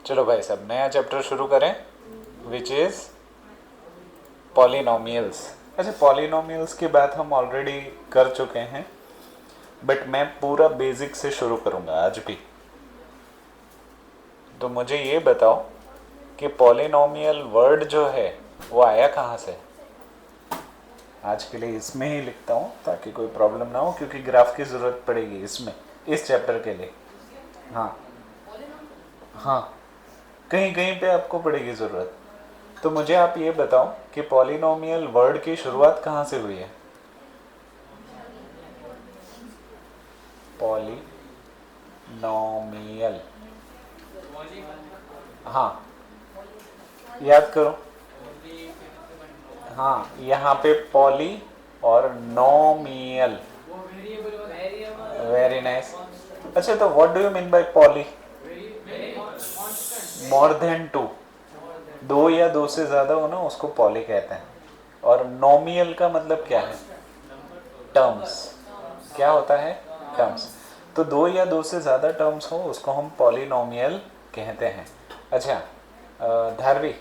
चलो भाई साहब नया चैप्टर शुरू करें, विच इज़ पॉलिनोमियल्स। अच्छा, पॉलिनोमियल्स की बात हम ऑलरेडी कर चुके हैं, बट मैं पूरा बेसिक से शुरू करूंगा आज भी। तो मुझे ये बताओ कि पॉलिनोमियल वर्ड जो है वो आया कहाँ से। आज के लिए इसमें ही लिखता हूँ ताकि कोई प्रॉब्लम ना हो, क्योंकि ग्राफ की ज़रूरत पड़ेगी इसमें, इस चैप्टर के लिए। हाँ हाँ, कहीं कहीं पे आपको पड़ेगी ज़रूरत। तो मुझे आप ये बताओ कि पॉलिनोमियल वर्ड की शुरुआत कहाँ से हुई है। पॉलिनोमियल, हाँ याद करो। हाँ, यहाँ पे पॉली और नोमियल। Very nice. अच्छा, तो what do you mean by poly? More than two, दो या दो से ज़्यादा हो ना उसको पॉली कहते हैं। और नोमियल का मतलब क्या है? टर्म्स। क्या होता है? टर्म्स। तो दो या दो से ज़्यादा टर्म्स हो उसको हम पॉलिनोमियल कहते हैं। अच्छा धारवी,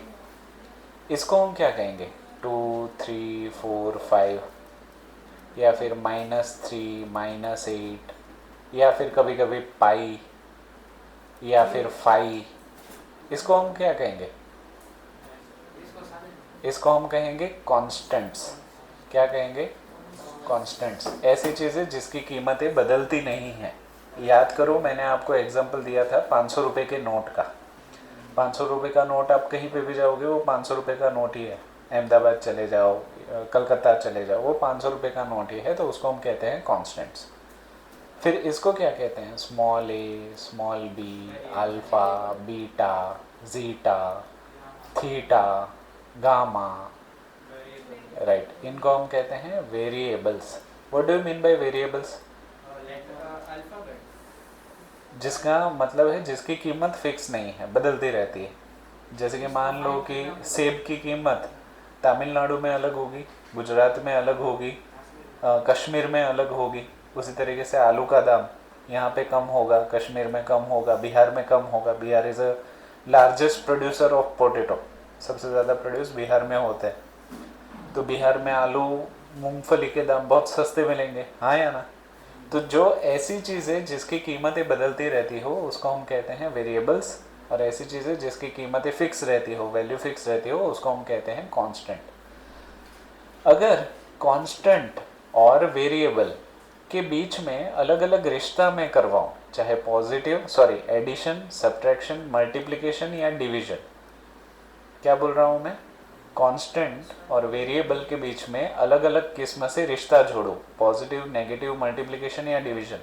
इसको हम क्या कहेंगे? 2, 3, 4, 5, या फिर -3, -8, या फिर कभी कभी पाई, या फिर फाई, इसको हम क्या कहेंगे? इसको हम कहेंगे कॉन्स्टेंट्स। क्या कहेंगे? कॉन्स्टेंट्स। ऐसी चीज़ें जिसकी कीमतें बदलती नहीं हैं। याद करो, मैंने आपको एग्जांपल दिया था 500 रुपये के नोट का। 500 रुपये का नोट आप कहीं पे भी जाओगे वो 500 रुपये का नोट ही है। अहमदाबाद चले जाओ, कलकत्ता चले जाओ, वो 500 रुपये का नोट ही है। तो उसको हम कहते हैं कॉन्स्टेंट्स। फिर इसको क्या कहते हैं? Small A, small B, alpha, beta, zeta, theta, gamma, right. इनको हम कहते हैं variables. What do you mean by variables? जिसका मतलब है जिसकी कीमत फिक्स नहीं है, बदलती रहती है। जैसे कि मान लो कि सेब की कीमत तमिलनाडु में अलग होगी, गुजरात में अलग होगी, कश्मीर में अलग होगी। उसी तरीके से आलू का दाम यहाँ पे कम होगा, कश्मीर में कम होगा, बिहार में कम होगा। Bihar is a largest producer of potato. सबसे ज़्यादा प्रोड्यूस बिहार में होते हैं। तो बिहार में आलू, मूंगफली के दाम बहुत सस्ते मिलेंगे, हाँ या ना? तो जो ऐसी चीज़ें जिसकी कीमतें बदलती रहती हो उसको हम कहते हैं वेरिएबल्स। और ऐसी चीज़ें जिसकी कीमतें फिक्स रहती हो, वैल्यू फिक्स रहती हो, उसको हम कहते हैं कांस्टेंट। अगर कांस्टेंट और वेरिएबल के बीच में अलग अलग रिश्ता मैं करवाऊँ, चाहे पॉजिटिव एडिशन, सब्ट्रैक्शन, मल्टीप्लिकेशन या डिवीजन, क्या बोल रहा हूँ मैं? कांस्टेंट और वेरिएबल के बीच में अलग अलग किस्म से रिश्ता जोड़ो, पॉजिटिव, नेगेटिव, मल्टीप्लिकेशन या डिवीजन,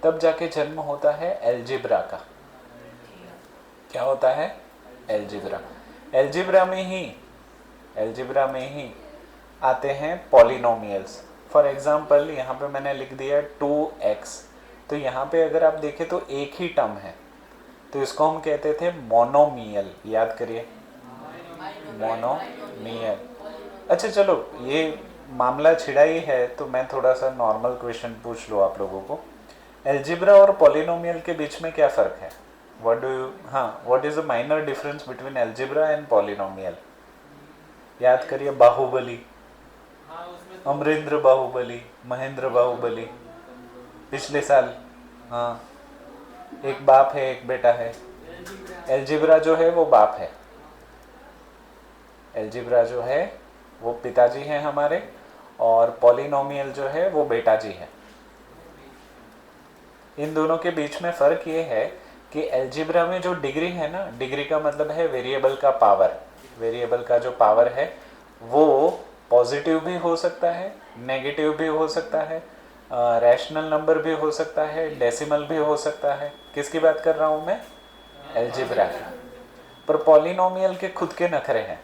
तब जाके जन्म होता है एल्जिब्रा का। क्या होता है? एल्जिब्रा। एल्जिब्रा में ही आते हैं पॉलिनोमियल्स। फॉर एग्जांपल यहाँ पे मैंने लिख दिया 2x, तो यहाँ पे अगर आप देखें तो एक ही टर्म है, तो इसको हम कहते थे मोनोमियल। याद करिए, मोनोमियल। अच्छा चलो, ये मामला छिड़ा ही है तो मैं थोड़ा सा नॉर्मल क्वेश्चन पूछ लो आप लोगों को। एल्जिब्रा और पॉलिनोमियल के बीच में क्या फ़र्क है? व्हाट डू यू, हाँ, what is the minor difference between algebra and polynomial? याद करिए, बाहुबली, अमरेंद्र बाहुबली, महेंद्र बाहुबली, पिछले साल। हाँ, एक बाप है एक बेटा है। एल्जिब्रा जो है वो बाप है, एल्जिब्रा जो है वो पिताजी हैं हमारे, और पॉलिनोमियल जो है वो बेटा जी है। इन दोनों के बीच में फ़र्क ये है कि एल्जिब्रा में जो डिग्री है ना, डिग्री का मतलब है वेरिएबल का पावर। वेरिएबल का जो पावर है वो पॉजिटिव भी हो सकता है, नेगेटिव भी हो सकता है, रैशनल नंबर भी हो सकता है, डेसिमल भी हो सकता है। किसकी बात कर रहा हूँ मैं? एल्जिब्रा की। पर पॉलिनोमियल के खुद के नखरे हैं।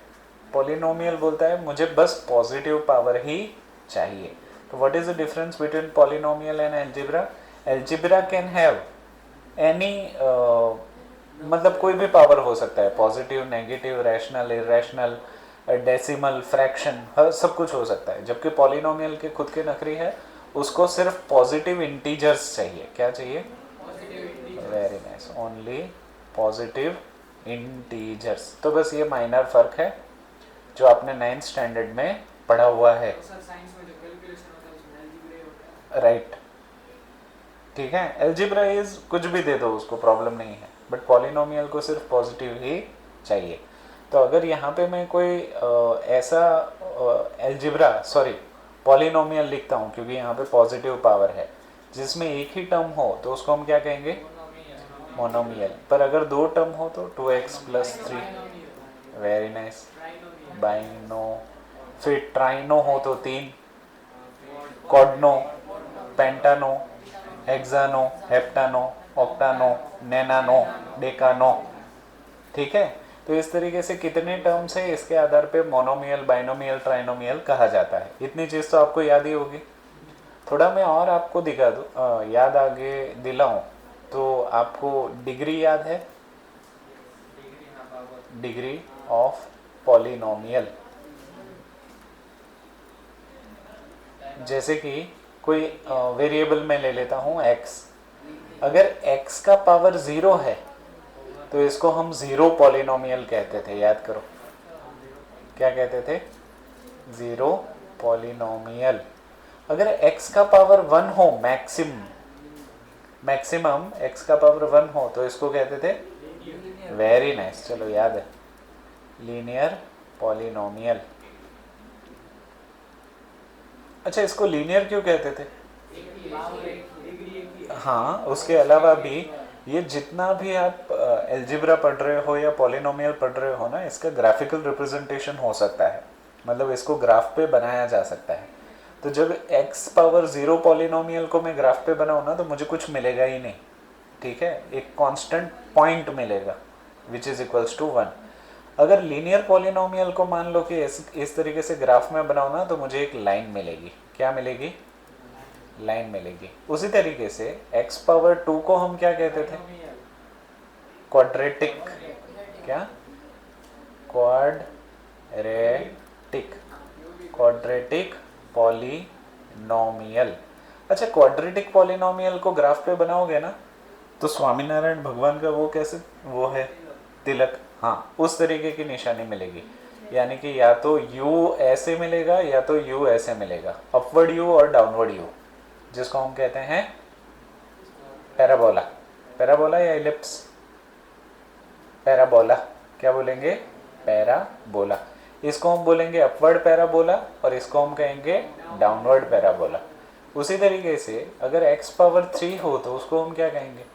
पॉलिनोमियल बोलता है मुझे बस पॉजिटिव पावर ही चाहिए। तो what is the difference between polynomial and algebra? Algebra can have any, मतलब कोई भी पावर हो सकता है, positive, negative, rational, irrational, decimal, fraction, हर सब कुछ हो सकता है। जबकि पॉलिनोमियल के खुद के नखरी है, उसको सिर्फ पॉजिटिव इंटीजर्स चाहिए। क्या चाहिए? Very nice, only positive integers. तो बस ये माइनर फर्क है जो आपने 9th स्टैंडर्ड में पढ़ा हुआ है। राइट, ठीक है। अलजेब्रा इज कुछ भी दे दो उसको प्रॉब्लम नहीं है, बट पॉलिनोमियल को सिर्फ पॉजिटिव ही चाहिए। तो अगर यहाँ पे मैं कोई ऐसा अलजेब्रा सॉरी पॉलिनोमियल लिखता हूँ, क्योंकि यहाँ पे पॉजिटिव पावर है, जिसमें एक ही टर्म हो तो उसको हम क्या कहेंगे? मोनोमियल। पर अगर दो टर्म हो तो 2x + 3, वेरी नाइस, बाइनो। फिर ट्राइनो हो तो 3, कॉर्डनो, पेंटानो, हेक्सानो, हेप्टानो, ऑक्टानो, नैनानो, डेकानो। ठीक है, तो इस तरीके से कितने टर्म्स है इसके आधार पे मोनोमियल, बाइनोमियल, ट्राइनोमियल कहा जाता है। इतनी चीज़ तो आपको याद ही होगी। थोड़ा मैं और आपको दिखा दूँ, याद आगे दिलाऊं तो आपको डिग्री याद है? Degree of polynomial. जैसे कि कोई वेरिएबल में ले लेता हूँ x। अगर x का पावर 0 है तो इसको हम ज़ीरो पॉलिनोमियल कहते थे, याद करो। क्या कहते थे? Zero polynomial. अगर x का पावर 1 हो, मैक्सिमम x का पावर 1 हो तो इसको कहते थे, वेरी नाइस, चलो याद है, लीनियर पॉलिनोमियल। अच्छा, इसको लीनियर क्यों कहते थे? हाँ, उसके अलावा भी ये जितना भी आप अलजेब्रा पढ़ रहे हो या पॉलिनोमियल पढ़ रहे हो ना, इसका ग्राफिकल रिप्रेजेंटेशन हो सकता है, मतलब इसको ग्राफ पे बनाया जा सकता है। तो जब x पावर 0 पॉलिनोमियल को मैं ग्राफ पे बनाऊँ ना तो मुझे कुछ मिलेगा ही नहीं, ठीक है, एक कांस्टेंट पॉइंट मिलेगा विच इज इक्वल्स टू 1। अगर लीनियर पॉलिनोमियल को मान लो कि इस तरीके से ग्राफ में बनाओ ना तो मुझे एक लाइन मिलेगी। क्या मिलेगी? लाइन मिलेगी। उसी तरीके से x पावर 2 को हम क्या कहते थे? क्वाड्रेटिक। क्या? Quadratic polynomial. अच्छा, क्वाड्रेटिक पॉलिनोमियल को ग्राफ पे बनाओगे ना तो स्वामीनारायण भगवान का वो कैसे, वो है तिलक, हाँ, उस तरीके की निशानी मिलेगी। यानी कि या तो u ऐसे मिलेगा या तो u ऐसे मिलेगा, अपवर्ड u और डाउनवर्ड u, जिसको हम कहते हैं पैराबोला। पैराबोला या इलिप्स? पैराबोला। क्या बोलेंगे? पैराबोला। इसको हम बोलेंगे अपवर्ड पैराबोला और इसको हम कहेंगे डाउनवर्ड पैराबोला। उसी तरीके से अगर x पावर 3 हो तो उसको हम क्या कहेंगे?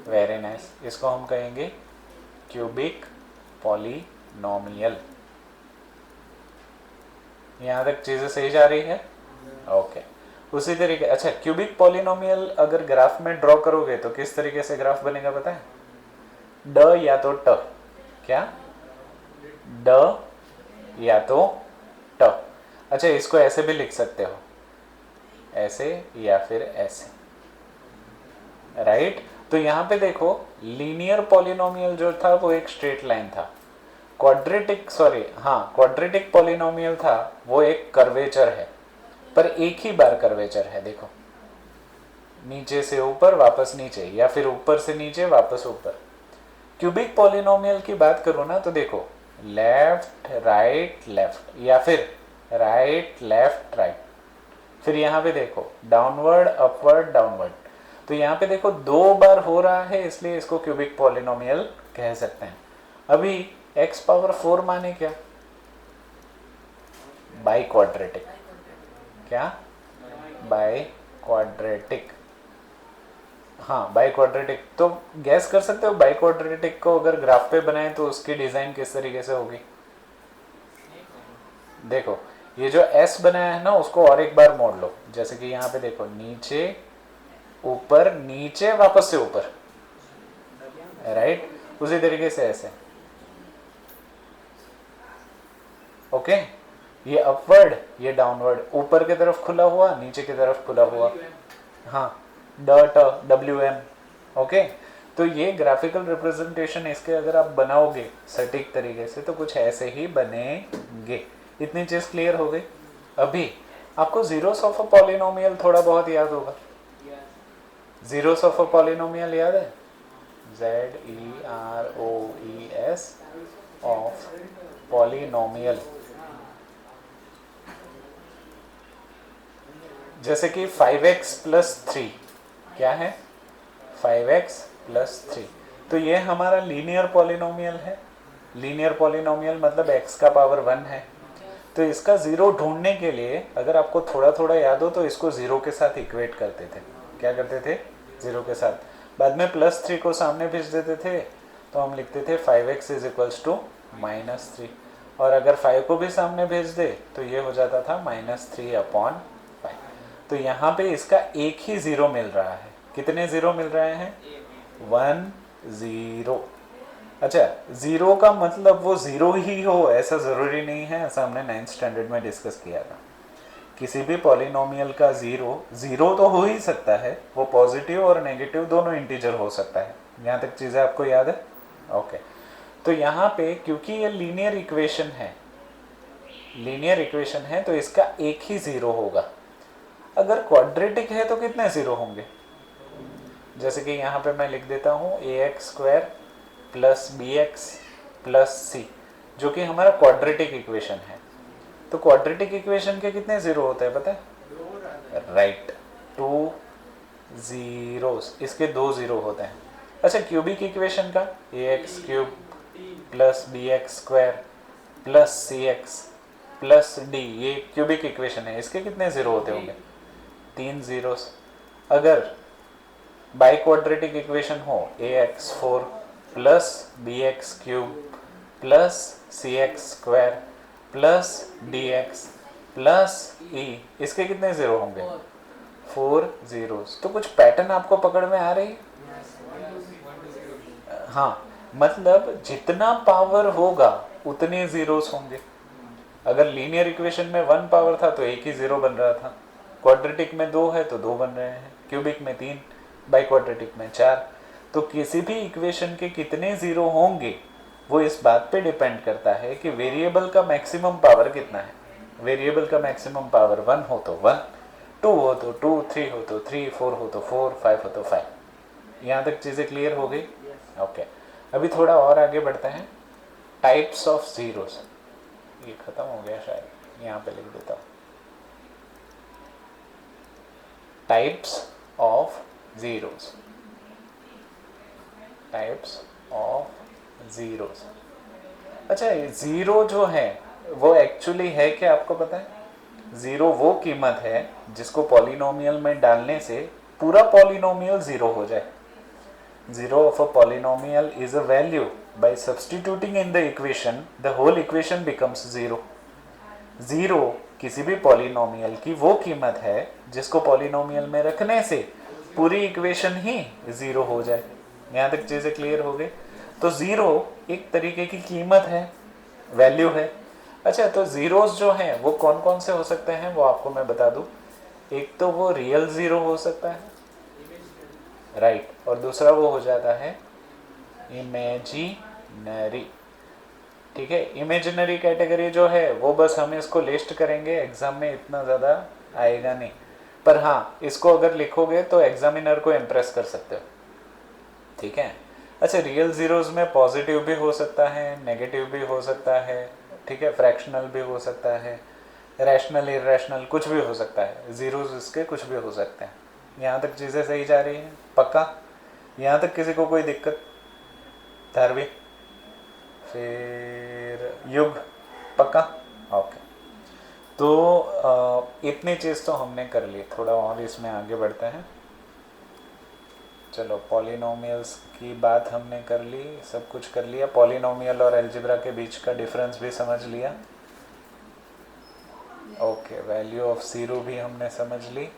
वेरी नाइस, इसको हम कहेंगे क्यूबिक पॉलिनोमियल। यहाँ तक चीजें सही जा रही है? ओके। उसी तरीके, अच्छा, क्यूबिक पॉलिनोमियल अगर ग्राफ में ड्रॉ करोगे तो किस तरीके से ग्राफ बनेगा पता है? ड या तो ट। क्या? ड या तो ट। अच्छा, इसको ऐसे भी लिख सकते हो, ऐसे या फिर ऐसे, राइट। तो यहाँ पे देखो, लीनियर पॉलिनोमियल जो था वो एक स्ट्रेट लाइन था, क्वाड्रेटिक पॉलिनोमियल था वो एक कर्वेचर है, पर एक ही बार कर्वेचर है। देखो, नीचे से ऊपर वापस नीचे, या फिर ऊपर से नीचे वापस ऊपर। क्यूबिक पॉलिनोमियल की बात करो ना तो देखो, लेफ्ट राइट लेफ्ट, या फिर राइट लेफ्ट राइट। फिर यहाँ पे देखो, डाउनवर्ड अपवर्ड डाउनवर्ड। तो यहाँ पे देखो 2 बार हो रहा है, इसलिए इसको क्यूबिक पॉलिनोमियल कह सकते हैं। अभी x पावर 4 माने क्या? Biquadratic. क्या? Biquadratic. हाँ, बाई क्वाड्रेटिक। तो गैस कर सकते हो बाई क्वाड्रेटिक को अगर ग्राफ पे बनाए तो उसकी डिजाइन किस तरीके से होगी? देखो, ये जो s बनाया है ना उसको और एक बार मोड़ लो। जैसे कि यहाँ पे देखो, नीचे ऊपर नीचे वापस से ऊपर, राइट। उसी तरीके से ऐसे, ओके। ये अपवर्ड, ये डाउनवर्ड, ऊपर की तरफ खुला हुआ, नीचे की तरफ खुला हुआ, हाँ, WM, ओके। तो ये ग्राफिकल रिप्रेजेंटेशन इसके अगर आप बनाओगे सटीक तरीके से तो कुछ ऐसे ही बनेंगे। इतनी चीज क्लियर हो गई। अभी आपको जीरोस ऑफ अ पॉलिनोमियल थोड़ा बहुत याद होगा। जीरोस ऑफ अ पॉलिनोमियल याद है? ZEROES ऑफ पॉलिनोमियल, जैसे कि 5x प्लस 3 क्या है, 5x प्लस 3, तो ये हमारा लीनियर पॉलिनोमियल है। लीनियर पॉलिनोमियल मतलब x का पावर 1 है। तो इसका ज़ीरो ढूंढने के लिए अगर आपको थोड़ा थोड़ा याद हो तो इसको ज़ीरो के साथ इक्वेट करते थे। क्या करते थे, ज़ीरो के साथ, बाद में प्लस 3 को सामने भेज देते थे, तो हम लिखते थे 5x इज इक्वल्स टू -3, और अगर 5 को भी सामने भेज दे तो ये हो जाता था -3/5। तो यहाँ पे इसका एक ही ज़ीरो मिल रहा है। कितने ज़ीरो मिल रहे हैं, 1 0। अच्छा, ज़ीरो का मतलब वो ज़ीरो ही हो ऐसा ज़रूरी नहीं है, ऐसा हमने 9th स्टैंडर्ड में डिस्कस किया था। किसी भी पॉलिनोमियल का ज़ीरो तो हो ही सकता है, वो पॉजिटिव और नेगेटिव दोनों इंटीजर हो सकता है। यहाँ तक चीज़ें आपको याद है, ओके। तो यहाँ पे क्योंकि ये लीनियर इक्वेशन है तो इसका एक ही ज़ीरो होगा। अगर क्वाड्रेटिक है तो कितने ज़ीरो होंगे, जैसे कि यहाँ पे मैं लिख देता हूँ ax² plus bx plus c, जो कि हमारा क्वाड्रेटिक इक्वेशन है। तो क्वाड्रेटिक इक्वेशन के कितने ज़ीरो होते हैं पता है, राइट, 2 ज़ीरोस, इसके 2 ज़ीरो होते हैं। अच्छा, क्यूबिक इक्वेशन का ax³ plus bx² plus cx plus d, ये क्यूबिक इक्वेशन है, इसके कितने ज़ीरो होते होंगे, 3 ज़ीरोस। अगर बाई क्वाड्रेटिक इक्वेशन हो ax4 plus bx³ plus cx² plus dx plus e, इसके कितने ज़ीरो होंगे, 4 ज़ीरोस। तो कुछ पैटर्न आपको पकड़ में आ रही, हाँ, मतलब जितना पावर होगा उतने ज़ीरोस होंगे। अगर लीनियर इक्वेशन में 1 पावर था तो एक ही ज़ीरो बन रहा था, क्वाड्रेटिक में 2 है तो 2 बन रहे हैं, क्यूबिक में 3, बाई क्वाड्रेटिक में 4। तो किसी भी इक्वेशन के कितने ज़ीरो होंगे वो इस बात पे डिपेंड करता है कि वेरिएबल का मैक्सिमम पावर कितना है। वेरिएबल का मैक्सिमम पावर 1 हो तो 1, 2 हो तो 2, 3 हो तो 3, 4 हो तो 4, 5 हो तो 5। यहाँ तक चीज़ें क्लियर हो गई, ओके। अभी थोड़ा और आगे बढ़ते हैं, टाइप्स ऑफ ज़ीरोस। ये ख़त्म हो गया शायद, यहाँ पे लिख देता हूँ, types of zeros, types of zeros. अच्छा, ज़ीरो जो है वो एक्चुअली है क्या, आपको पता है? ज़ीरो वो कीमत है जिसको पॉलिनोमियल में डालने से पूरा पॉलिनोमियल ज़ीरो हो जाए। Zero of a polynomial is a value by substituting in the equation the whole equation becomes zero. Zero किसी भी पॉलिनोमियल की वो कीमत है जिसको पॉलिनोमियल में रखने से पूरी इक्वेशन ही ज़ीरो हो जाए। यहाँ तक चीज़ें क्लियर हो गई। तो ज़ीरो एक तरीके की कीमत है, वैल्यू है। अच्छा, तो ज़ीरोस जो हैं वो कौन कौन से हो सकते हैं वो आपको मैं बता दूं। एक तो वो रियल ज़ीरो हो सकता है, राइट, और दूसरा वो हो जाता है इमेजिनरी। ठीक है, इमेजिनरी कैटेगरी जो है वो बस हम इसको लिस्ट करेंगे, एग्जाम में इतना ज़्यादा आएगा नहीं, पर हाँ इसको अगर लिखोगे तो एग्जामिनर को इम्प्रेस कर सकते हो। ठीक है। अच्छा, रियल ज़ीरोज़ में पॉजिटिव भी हो सकता है, नेगेटिव भी हो सकता है, ठीक है, फ्रैक्शनल भी हो सकता है, रैशनल इरेशनल कुछ भी हो सकता है, ज़ीरोज़ इसके कुछ भी हो सकते हैं। यहाँ तक चीज़ें सही जा रही हैं, पक्का? यहाँ तक किसी को कोई दिक्कत? धारवी, फिर युग, पक्का? ओके। तो इतनी चीज़ तो हमने कर ली, थोड़ा और इसमें आगे बढ़ते हैं। चलो, पॉलिनोमियल्स की बात हमने कर ली, सब कुछ कर लिया, पॉलिनोमियल और अलजेब्रा के बीच का डिफरेंस भी समझ लिया। ओके, वैल्यू ऑफ ज़ीरो भी हमने समझ ली।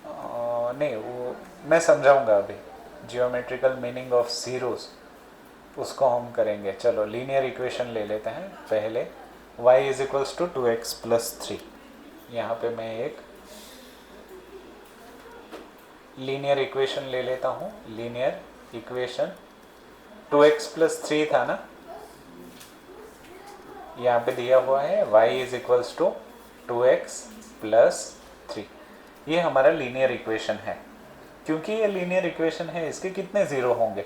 नहीं, वो मैं समझाऊंगा अभी, जियोमेट्रिकल मीनिंग ऑफ ज़ीरोस उसको हम करेंगे। चलो, लीनियर इक्वेशन ले लेते हैं पहले, y is equals to 2x plus 3। यहाँ पे मैं एक लीनियर इक्वेशन ले लेता हूँ। लीनियर इक्वेशन 2x प्लस 3 था ना, यहाँ पे दिया हुआ है y is equals to 2x plus 3। ये हमारा लीनियर इक्वेशन है। क्योंकि ये लीनियर इक्वेशन है, इसके कितने ज़ीरो होंगे?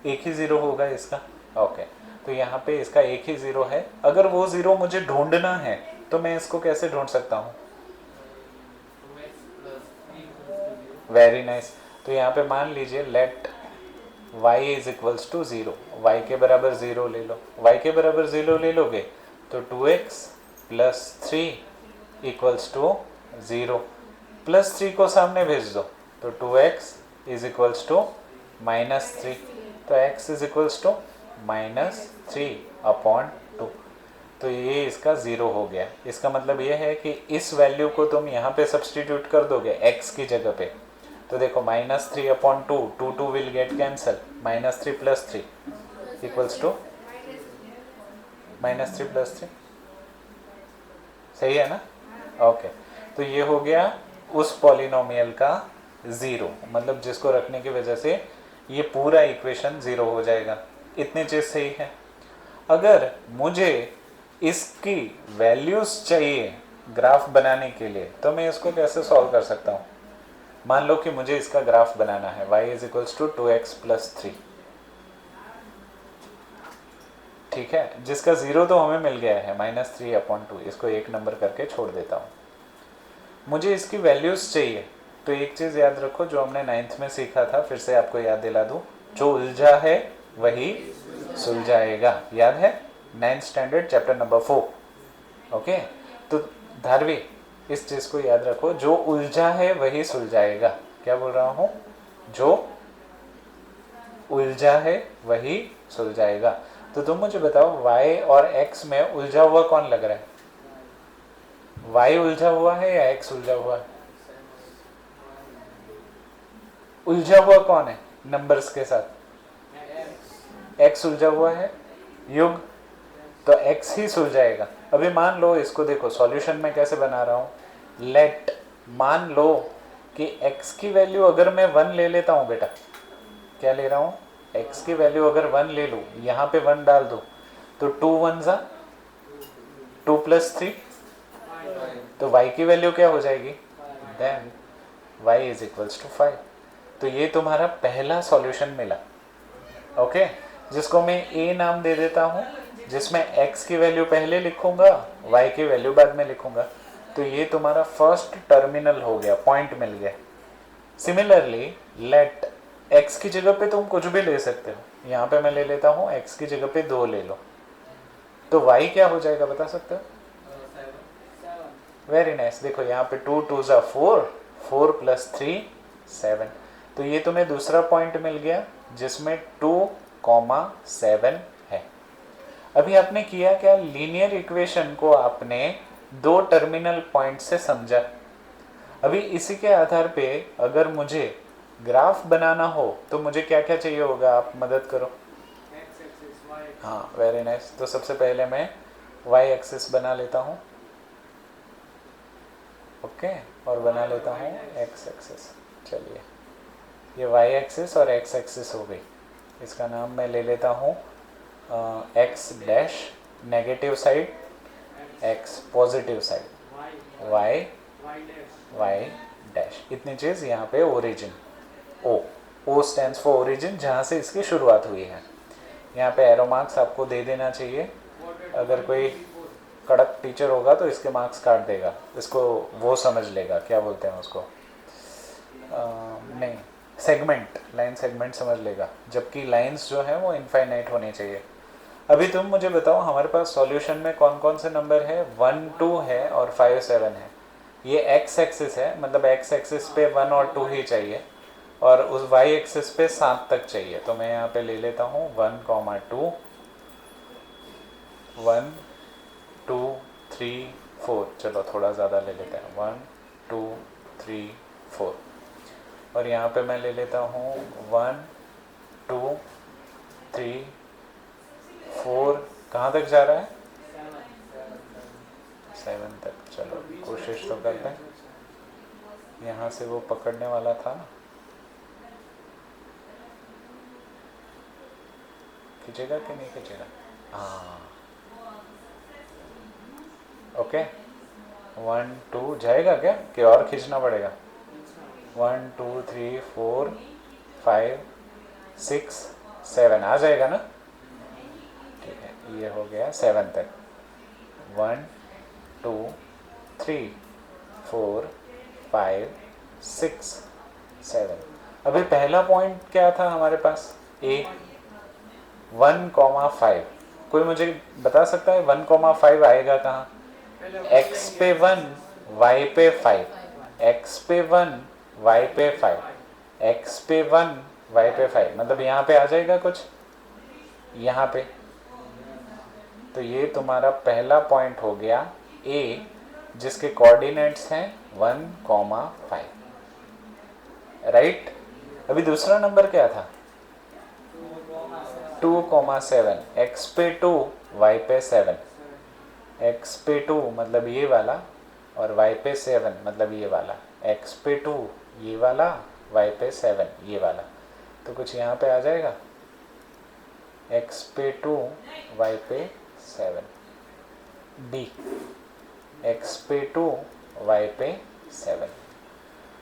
एक ही ज़ीरो होगा इसका। ओके, तो यहाँ पे इसका एक ही ज़ीरो है। अगर वो ज़ीरो मुझे ढूंढना है तो मैं इसको कैसे ढूंढ सकता हूँ? Very nice. तो यहाँ पे मान लीजिए let y is equals to zero, y के बराबर ज़ीरो ले लो। y के बराबर ज़ीरो ले लोगे तो 2x plus three equals to zero. Plus three को सामने भेज दो तो 2x is equals to minus three. तो x is equals to minus three upon two. तो ये इसका ज़ीरो हो गया। इसका मतलब ये है कि इस वैल्यू को तुम यहाँ पे सब्सटीट्यूट कर दोगे x की जगह पे, तो देखो minus three upon two, two two will get cancel, minus three plus three equals to minus three plus three. सही है ना? ओके, तो ये हो गया उस पॉलिनोमियल का ज़ीरो, मतलब जिसको रखने की वजह से ये पूरा इक्वेशन ज़ीरो हो जाएगा। इतनी चीज़ सही है। अगर मुझे इसकी वैल्यूज़ चाहिए ग्राफ बनाने के लिए तो मैं इसको कैसे सॉल्व कर सकता हूँ? मान लो कि मुझे इसका ग्राफ बनाना है, y is equals to 2x plus three. ठीक है, जिसका ज़ीरो तो हमें मिल गया है माइनस थ्री अपॉन टू, इसको एक नंबर करके छोड़ देता हूँ। मुझे इसकी वैल्यूज़ चाहिए, तो एक चीज़ याद रखो जो हमने 9th में सीखा था, फिर से आपको याद दिला दूँ, जो उलझा है वही सुलझाएगा। याद है? 9th standard chapter number 4। Okay, तो धारवी इस चीज़ को याद रखो, जो उलझा है वही सुलझाएगा। क्या बोल रहा हूँ? जो उलझा है वही सुलझाएगा। तो तुम मुझे बताओ y और x में उलझा हुआ कौन लग रहा है? y उलझा हुआ है या x उलझा हुआ है? उलझा हुआ कौन है नंबर्स के साथ? x उलझा हुआ है युग, तो x ही सुलझाएगा। अभी मान लो इसको, देखो सॉल्यूशन में कैसे बना रहा हूँ। लेट, मान लो कि x की वैल्यू अगर मैं 1 ले लेता हूँ बेटा, क्या ले रहा हूँ? x की वैल्यू अगर 1 ले लूँ, यहाँ पे 1 डाल दो तो 2 1 ज़ा 2 प्लस थ्री, तो y की वैल्यू क्या हो जाएगी? Then y is equals to 5। तो ये तुम्हारा पहला सॉल्यूशन मिला। ओके, जिसको मैं a नाम दे देता हूँ, जिसमें x की वैल्यू पहले लिखूंगा, y की वैल्यू बाद में लिखूंगा। तो ये तुम्हारा फर्स्ट टर्मिनल हो गया, पॉइंट मिल गया। सिमिलरली लेट x की जगह पे तुम कुछ भी ले सकते हो। यहाँ पे मैं ले लेता हूँ x की जगह पे 2 ले लो, तो y क्या हो जाएगा बता सकते हो? Very nice. देखो यहाँ पे 2 2 ज़ा 4, 4 प्लस 3 7। तो ये तुम्हें दूसरा पॉइंट मिल गया जिसमें 2,7 है। अभी आपने किया क्या? लीनियर इक्वेशन को आपने दो टर्मिनल पॉइंट से समझा। अभी इसी के आधार पे अगर मुझे ग्राफ बनाना हो तो मुझे क्या क्या चाहिए होगा? आप मदद करो। हाँ, वेरी नाइस। तो सबसे पहले मैं y एक्सिस बना लेता हूँ। ओके, और बना लेता हूँ x एक्सिस। चलिए, ये y एक्सिस और x एक्सिस हो गई। इसका नाम मैं ले लेता हूँ x dash negative side, x positive side, y dash. इतनी चीज़ यहाँ पे origin, o stands for origin, जहाँ से इसकी शुरुआत हुई है। यहाँ पे एरो मार्क्स आपको दे देना चाहिए। अगर कोई कड़क टीचर होगा तो इसके मार्क्स काट देगा, इसको वो समझ लेगा, क्या बोलते हैं उसको, नहीं, सेगमेंट, लाइन सेगमेंट समझ लेगा, जबकि लाइंस जो है वो इनफाइनाइट होनी चाहिए। अभी तुम मुझे बताओ हमारे पास सॉल्यूशन में कौन कौन से नंबर है? 1 2 है और 5 7 है। ये x एक्सिस है, मतलब x एक्सिस पे 1 और 2 ही चाहिए, और उस y एक्सिस पे 7 तक चाहिए। तो मैं यहाँ पे ले लेता हूँ 1 2, 1 2 3 4। चलो थोड़ा ज़्यादा ले लेते हैं, 1 2 3 4। और यहाँ पे मैं ले लेता हूँ 1 2 3 4। कहाँ तक जा रहा है? 7 तक। चलो कोशिश तो करते हैं। यहाँ से वो पकड़ने वाला था ना, खींचेगा कि नहीं खींचेगा? हाँ, ओके। 1 2 जाएगा क्या कि और खींचना पड़ेगा? 1 2 3 4 5 6 7 आ जाएगा ना, ठीक है, ये हो गया 7 तक। 1 2 3 4 5 6 7। अभी पहला पॉइंट क्या था हमारे पास, ए 1,5। कोई मुझे बता सकता है 1,5 आएगा कहाँ? x पे 1 y पे 5, x पे 1 y पे 5, x पे 1 y पे 5, मतलब यहाँ पे आ जाएगा कुछ, यहाँ पे। तो ये तुम्हारा पहला पॉइंट हो गया A, जिसके कोऑर्डिनेट्स हैं 1,5, राइट। अभी दूसरा नंबर क्या था? 2,7, x पे 2 y पे 7, x पे 2 मतलब ये वाला, और y पे 7 मतलब ये वाला। x पे 2 ये वाला, y पे 7 ये वाला। तो कुछ यहाँ पे आ जाएगा, x पे 2 y पे 7, b x पे 2 y पे 7।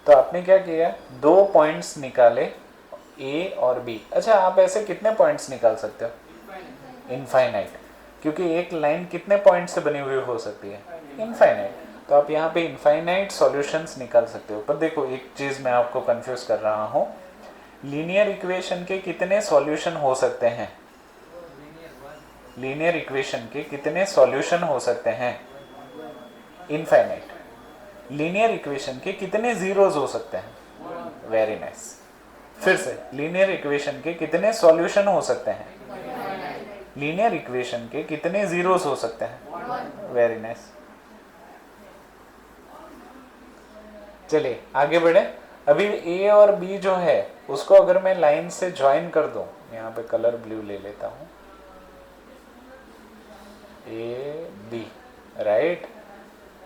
तो आपने क्या किया, दो पॉइंट्स निकाले A और B। अच्छा, आप ऐसे कितने पॉइंट्स निकाल सकते हो? इनफाइनाइट, क्योंकि एक लाइन कितने पॉइंट से बनी हुई हो सकती है? इनफाइनाइट। तो आप यहाँ पे इनफाइनाइट सॉल्यूशंस निकाल सकते हो। पर देखो, एक चीज़ मैं आपको कंफ्यूज कर रहा हूँ, लीनियर इक्वेशन के कितने सॉल्यूशन हो सकते हैं? लीनियर इक्वेशन के कितने सॉल्यूशन हो सकते हैं? इनफाइनाइट। लीनियर इक्वेशन के कितने जीरोज हो सकते हैं? Very nice. फिर से, लीनियर इक्वेशन के कितने सॉल्यूशन हो सकते हैं? लीनियर इक्वेशन के कितने जीरोस हो सकते हैं? Very nice. चलिए आगे बढ़े। अभी ए और बी जो है उसको अगर मैं लाइन से ज्वाइन कर दूं, यहाँ पे कलर ब्लू ले लेता हूं, ए बी, राइट।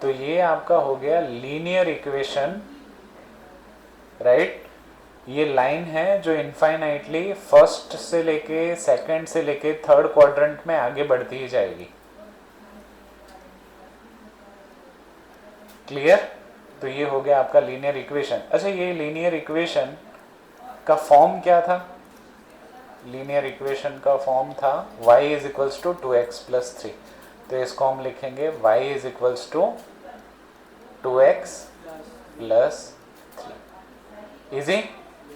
तो ये आपका हो गया लीनियर इक्वेशन, राइट। ये लाइन है जो इनफाइनाइटली फर्स्ट से लेके सेकंड से लेके थर्ड क्वाड्रेंट में आगे बढ़ती ही जाएगी। क्लियर? तो ये हो गया आपका लीनियर इक्वेशन। अच्छा, ये लीनियर इक्वेशन का फॉर्म क्या था? लीनियर इक्वेशन का फॉर्म था y is equals to 2x plus 3। तो इसको हम लिखेंगे y is equals to 2x plus 3। Easy?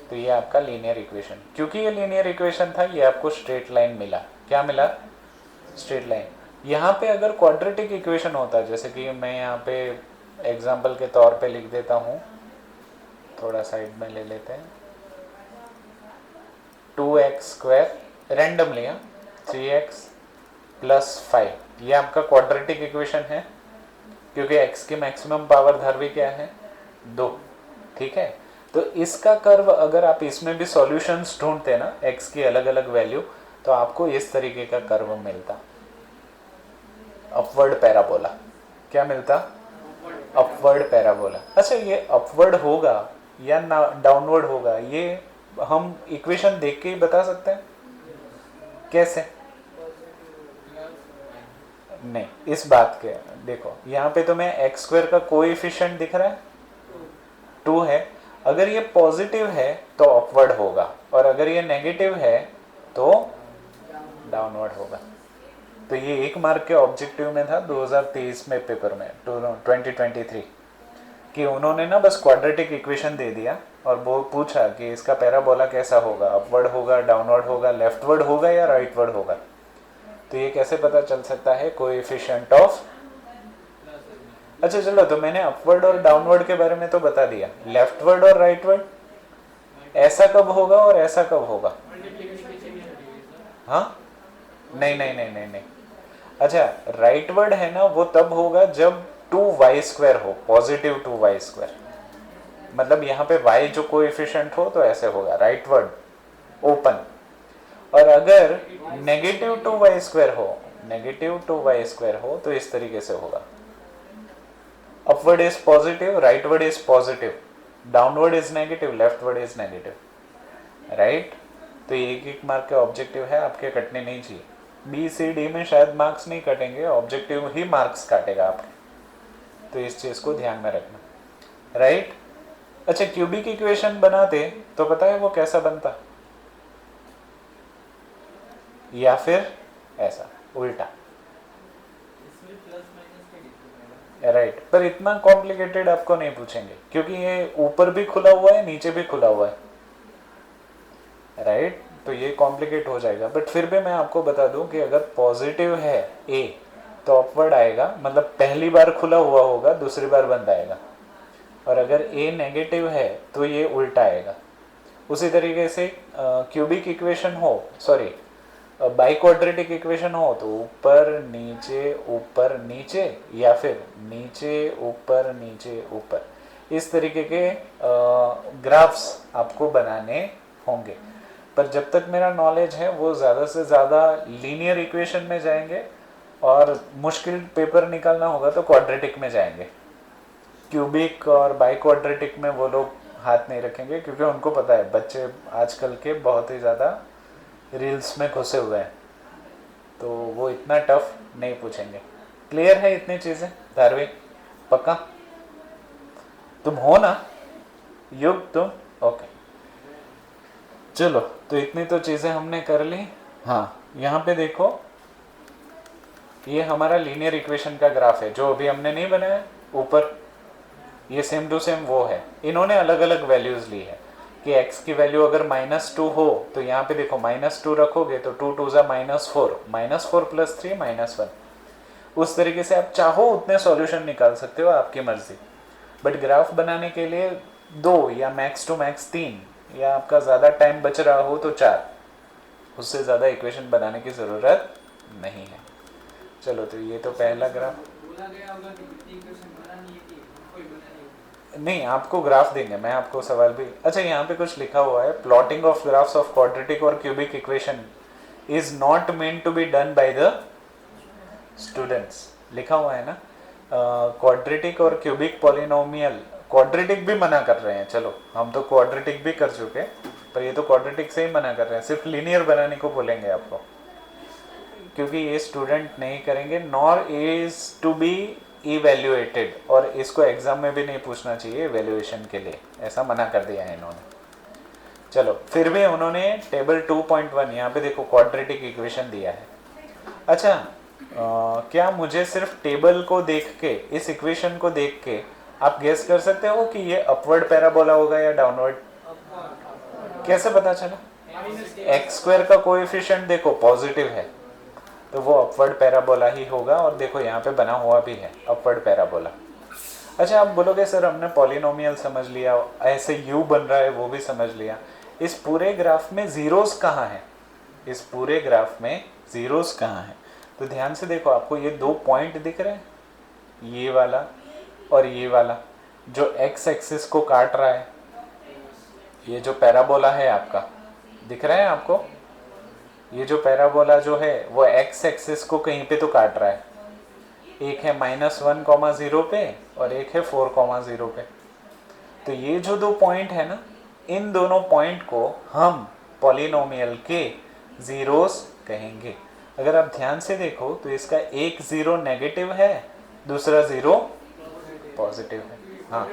तो ये आपका लीनियर इक्वेशन, क्योंकि ये लीनियर इक्वेशन था, ये आपको स्ट्रेट लाइन मिला। क्या मिला? Straight line. यहाँ पे अगर क्वाड्रेटिक इक्वेशन होता, जैसे कि मैं यहाँ पे एग्जाम्पल के तौर पे लिख देता हूँ, थोड़ा साइड में ले लेते हैं, 2x square randomly 3x plus 5, ये आपका क्वाड्रेटिक इक्वेशन है, क्योंकि x की मैक्सिमम पावर धारवी क्या है? 2, ठीक है। तो इसका कर्व अगर आप इसमें भी सॉल्यूशंस ढूंढते ना, x की अलग अलग वैल्यू, तो आपको इस तरीके का कर्व मिलता, अपवर्ड पैराबोला। क्या मिलता? Upward parabola. अच्छा, ये अपवर्ड होगा या डाउनवर्ड होगा, ये हम इक्वेशन देख के ही बता सकते हैं? कैसे? नहीं, इस बात के देखो, यहाँ पे तो मैं एक्स स्क्वायर का कोएफिशिएंट दिख रहा है 2 है। अगर ये पॉजिटिव है तो अपवर्ड होगा, और अगर ये नेगेटिव है तो डाउनवर्ड होगा। तो ये 1 मार्क के ऑब्जेक्टिव में था 2023 में पेपर में, 2023, कि उन्होंने ना बस क्वाड्रेटिक इक्वेशन दे दिया और वो पूछा कि इसका पैराबोला कैसा होगा, अपवर्ड होगा, डाउनवर्ड होगा, लेफ्टवर्ड होगा या राइटवर्ड होगा। तो ये कैसे पता चल सकता है? Coefficient of. अच्छा चलो, तो मैंने अपवर्ड और डाउनवर्ड के बारे में तो बता दिया, लेफ्टवर्ड और राइटवर्ड ऐसा कब होगा और ऐसा कब होगा? हाँ, नहीं नहीं नहीं नहीं नहीं। अच्छा, राइटवर्ड है ना, वो तब होगा जब 2y स्क्वायर हो, पॉजिटिव 2y स्क्वायर, मतलब यहाँ पे y जो कोएफिशिएंट हो तो ऐसे होगा राइटवर्ड, ओपन। और अगर नेगेटिव 2y स्क्वायर हो, नेगेटिव 2y स्क्वायर हो तो इस तरीके से होगा, upward is positive, rightward is positive, downward is negative, leftward is negative, right. तो ये 1-1 मार्क के ऑब्जेक्टिव है, आपके कटने नहीं चाहिए। बी सी डी में शायद मार्क्स नहीं कटेंगे, ऑब्जेक्टिव ही मार्क्स काटेगा आपके, तो इस चीज को ध्यान में रखना, राइट। अच्छा, क्यूबिक इक्वेशन बनाते तो पता है वो कैसा बनता, या फिर ऐसा उल्टा, राइट पर इतना कॉम्प्लिकेटेड आपको नहीं पूछेंगे क्योंकि ये ऊपर भी खुला हुआ है नीचे भी खुला हुआ है, राइट तो ये कॉम्प्लिकेट हो जाएगा। बट फिर भी मैं आपको बता दूं कि अगर पॉजिटिव है ए तो अपवर्ड आएगा, मतलब पहली बार खुला हुआ होगा दूसरी बार बंद आएगा, और अगर ए नेगेटिव है तो ये उल्टा आएगा। उसी तरीके से क्यूबिक इक्वेशन हो, सॉरी बाइक्वाड्रेटिक इक्वेशन हो तो ऊपर नीचे या फिर नीचे ऊपर, इस तरीके के ग्राफ्स आपको बनाने होंगे। पर जब तक मेरा नॉलेज है वो ज़्यादा से ज़्यादा लीनियर इक्वेशन में जाएंगे, और मुश्किल पेपर निकालना होगा तो क्वाड्रेटिक में जाएंगे। क्यूबिक और बाइक्वाड्रेटिक में वो लोग हाथ नहीं रखेंगे क्योंकि उनको पता है बच्चे आजकल के बहुत ही ज़्यादा रील्स में घुसे हुए हैं, तो वो इतना टफ नहीं पूछेंगे। क्लियर है इतनी चीज़ें धार्मिक, पक्का? तुम हो ना युग तुम? ओके चलो, तो इतनी तो चीज़ें हमने कर ली। हाँ यहाँ पे देखो, ये हमारा लीनियर इक्वेशन का ग्राफ है जो अभी हमने नहीं बनाया ऊपर, ये सेम टू सेम वो है। इन्होंने अलग अलग वैल्यूज़ ली है कि x की वैल्यू अगर -2 हो तो यहाँ पे देखो -2 रखोगे तो 2 2 -4, -4 + 3 -1। उस तरीके से आप चाहो उतने सॉल्यूशन निकाल सकते हो, आपकी मर्जी। बट ग्राफ बनाने के लिए 2 या मैक्स टू मैक्स 3, या आपका ज़्यादा टाइम बच रहा हो तो 4, उससे ज़्यादा इक्वेशन बनाने की ज़रूरत नहीं है। चलो तो ये तो पहला ग्राफ। नहीं, आपको ग्राफ देंगे, मैं आपको सवाल भी। अच्छा यहाँ पे कुछ लिखा हुआ है, plotting of graphs of quadratic और cubic equation is not meant to be done by the students, लिखा हुआ है ना। क्वाड्रेटिक और क्यूबिक पॉलिनोमियल, क्वाड्रेटिक भी मना कर रहे हैं, चलो हम तो क्वाड्रेटिक भी कर चुके, पर ये तो क्वाड्रेटिक से ही मना कर रहे हैं, सिर्फ लीनियर बनाने को बोलेंगे आपको, क्योंकि ये स्टूडेंट नहीं करेंगे। Nor is to be evaluated, और इसको एग्जाम में भी नहीं पूछना चाहिए इवेल्युएशन के लिए, ऐसा मना कर दिया है इन्होंने। चलो फिर भी उन्होंने टेबल 2.1 यहाँ पे देखो क्वाड्रेटिक इक्वेशन दिया है। अच्छा क्या मुझे सिर्फ टेबल को देख के, इस इक्वेशन को देख के आप गेस कर सकते हो कि ये अपवर्ड पैराबोला होगा या डाउनवर्ड? कैसे पता चला? x² का कोएफिशिएंट देखो पॉजिटिव है तो वो अपवर्ड पैराबोला ही होगा, और देखो यहाँ पे बना हुआ भी है अपवर्ड पैराबोला। अच्छा आप बोलोगे सर हमने पॉलिनोमियल समझ लिया, ऐसे u बन रहा है वो भी समझ लिया, इस पूरे ग्राफ में जीरोस कहाँ हैं? इस पूरे ग्राफ में जीरोस कहाँ हैं? तो ध्यान से देखो, आपको ये 2 पॉइंट दिख रहे हैं, ये वाला और ये वाला, जो x एक्सिस को काट रहा है, ये जो पैराबोला है आपका, दिख रहा है आपको? ये जो पैराबोला जो है वो x एक्सिस को कहीं पे तो काट रहा है, एक है -1,0 पे और एक है 4,0 पे। तो ये जो 2 पॉइंट है ना, इन दोनों पॉइंट को हम पॉलिनोमियल के जीरोस कहेंगे। अगर आप ध्यान से देखो तो इसका एक जीरो नेगेटिव है, दूसरा जीरो पॉजिटिव है। हाँ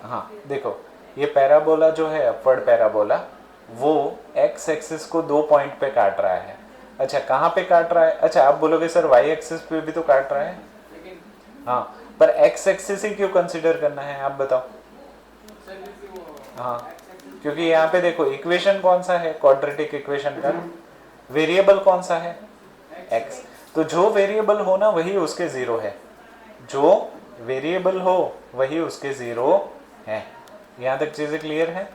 हाँ देखो, ये पैराबोला जो है अपवर्ड पैराबोला, वो x एक्सिस को 2 पॉइंट पे काट रहा है। अच्छा कहाँ पे काट रहा है? अच्छा आप बोलोगे सर y एक्सिस पे भी तो काट रहा है। हाँ पर x एक्सिस ही क्यों कंसीडर करना है आप बताओ? हाँ क्योंकि यहाँ पे देखो इक्वेशन कौन सा है क्वाड्रेटिक इक्वेशन का, वेरिएबल कौन सा है? x। तो जो वेरिएबल हो ना वही उसके जीरो है, जो वेरिएबल हो वही उसके जीरो है। यहाँ तक चीजें क्लियर है?